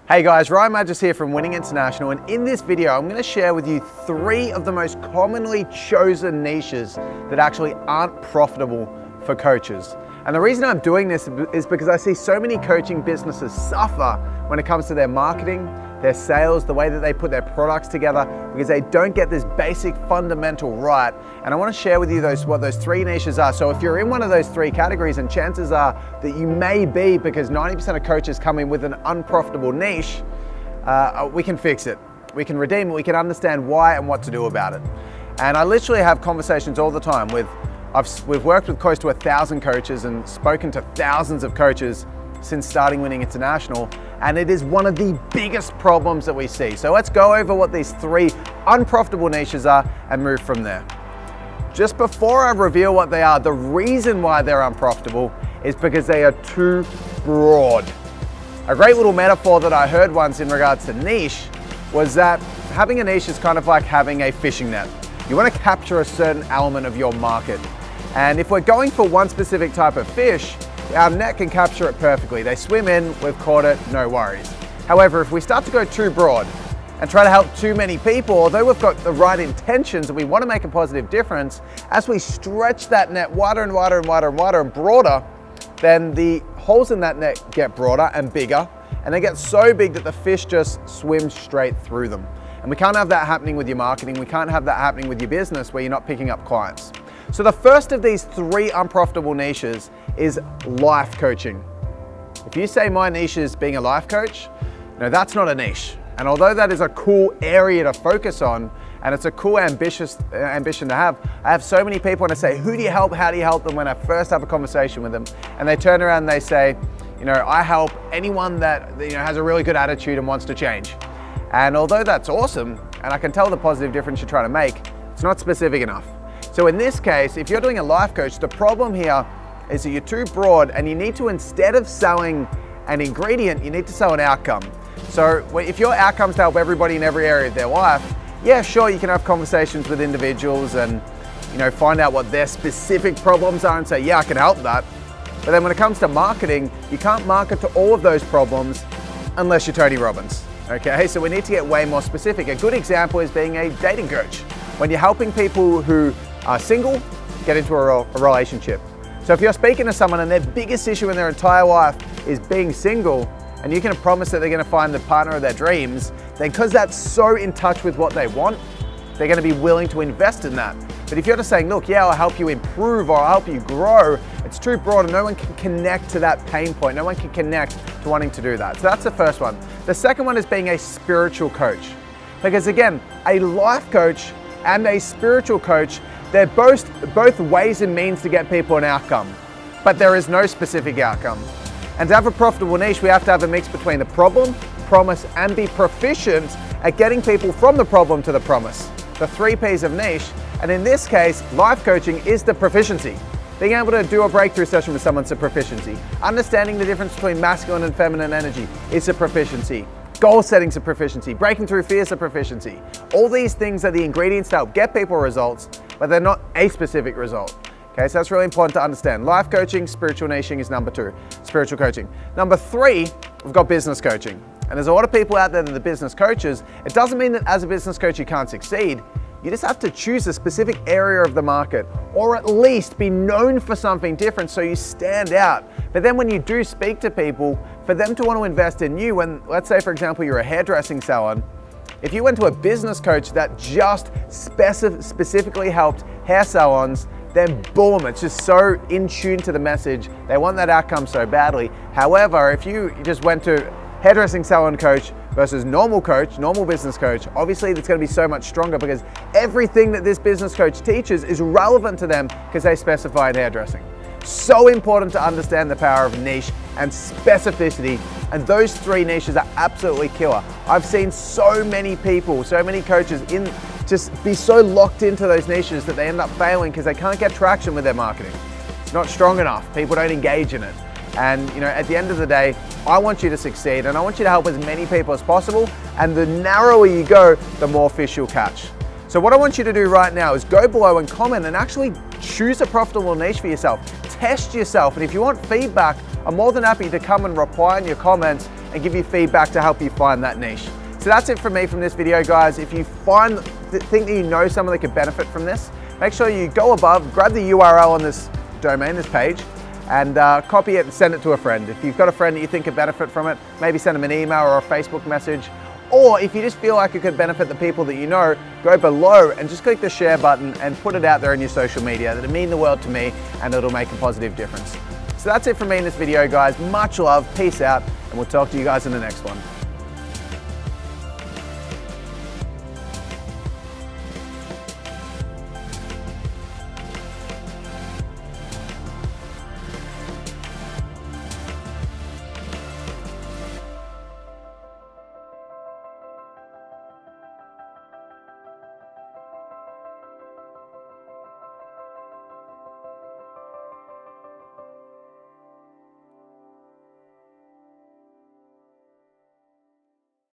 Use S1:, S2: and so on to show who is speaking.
S1: Hey guys, Ryan Magis here from Winning International, and in this video I'm going to share with you 3 of the most commonly chosen niches that actually aren't profitable for coaches. And the reason I'm doing this is because I see so many coaching businesses suffer when it comes to their marketing, their sales, the way that they put their products together, because they don't get this basic fundamental right. And I want to share with you what those 3 niches are. So if you're in one of those 3 categories, and chances are that you may be, because 90% of coaches come in with an unprofitable niche, we can fix it. We can redeem it. We can understand why and what to do about it. And I literally have conversations all the time we've worked with close to 1,000 coaches and spoken to thousands of coaches since starting Winning International, and it is one of the biggest problems that we see. So let's go over what these 3 unprofitable niches are and move from there. Just before I reveal what they are, the reason why they're unprofitable is because they are too broad. A great little metaphor that I heard once in regards to niche was that having a niche is kind of like having a fishing net. You want to capture a certain element of your market. And if we're going for one specific type of fish, our net can capture it perfectly. They swim in, we've caught it, no worries. However, if we start to go too broad and try to help too many people, although we've got the right intentions and we want to make a positive difference, as we stretch that net wider and wider and wider and wider and broader, then the holes in that net get broader and bigger, and they get so big that the fish just swim straight through them. And we can't have that happening with your marketing. We can't have that happening with your business where you're not picking up clients. So the first of these 3 unprofitable niches is life coaching. If you say my niche is being a life coach, no, that's not a niche. And although that is a cool area to focus on, and it's a cool ambition to have, I have so many people when I say, who do you help, how do you help them, when I first have a conversation with them, and they turn around and they say, I help anyone that has a really good attitude and wants to change. And although that's awesome, and I can tell the positive difference you're trying to make, it's not specific enough. So in this case, if you're doing a life coach, the problem here is that you're too broad, and you need to, instead of selling an ingredient, you need to sell an outcome. So if your outcome's to help everybody in every area of their life, yeah, sure, you can have conversations with individuals and find out what their specific problems are and say, yeah, I can help that. But then when it comes to marketing, you can't market to all of those problems unless you're Tony Robbins. Okay, so we need to get way more specific. A good example is being a dating coach. When you're helping people who are single get into a relationship. So if you're speaking to someone and their biggest issue in their entire life is being single, and you can promise that they're going to find the partner of their dreams, then because that's so in touch with what they want, they're going to be willing to invest in that. But if you're just saying, look, yeah, I'll help you improve or I'll help you grow, it's too broad and no one can connect to that pain point. No one can connect to wanting to do that. So that's the first one. The second one is being a spiritual coach. Because again, a life coach and a spiritual coach, they're both ways and means to get people an outcome, but there is no specific outcome. And to have a profitable niche, we have to have a mix between the problem, promise, and be proficient at getting people from the problem to the promise. The 3 P's of niche. And in this case, life coaching is the proficiency. Being able to do a breakthrough session with someone's a proficiency. Understanding the difference between masculine and feminine energy is a proficiency. Goal setting's a proficiency. Breaking through fear is a proficiency. All these things are the ingredients to help get people results, but they're not a specific result. Okay, so that's really important to understand. Life coaching, spiritual niching is number 2, spiritual coaching. Number 3, we've got business coaching. And there's a lot of people out there that are business coaches. It doesn't mean that as a business coach you can't succeed. You just have to choose a specific area of the market, or at least be known for something different so you stand out. But then when you do speak to people, for them to want to invest in you, when, let's say for example, you're a hairdressing salon, if you went to a business coach that just specifically helped hair salons, then boom, it's just so in tune to the message. They want that outcome so badly. However, if you just went to hairdressing salon coach versus normal business coach, obviously that's going to be so much stronger, because everything that this business coach teaches is relevant to them because they specify in hairdressing. So important to understand the power of niche and specificity, and those 3 niches are absolutely killer. I've seen so many people, so many coaches just be so locked into those niches that they end up failing because they can't get traction with their marketing. It's not strong enough. People don't engage in it. And at the end of the day, I want you to succeed, and I want you to help as many people as possible, and the narrower you go, the more fish you'll catch. So what I want you to do right now is go below and comment and actually choose a profitable niche for yourself. Test yourself, and if you want feedback, I'm more than happy to come and reply in your comments and and give you feedback to help you find that niche. So that's it from me from this video, guys. If you think that you know someone that could benefit from this, make sure you go above, grab the URL on this domain, this page, and copy it and send it to a friend. If you've got a friend that you think could benefit from it, maybe send them an email or a Facebook message. Or if you just feel like it could benefit the people that you know, go below and just click the share button and put it out there in your social media. That'll mean the world to me and it'll make a positive difference. So that's it from me in this video, guys. Much love, peace out, and we'll talk to you guys in the next one.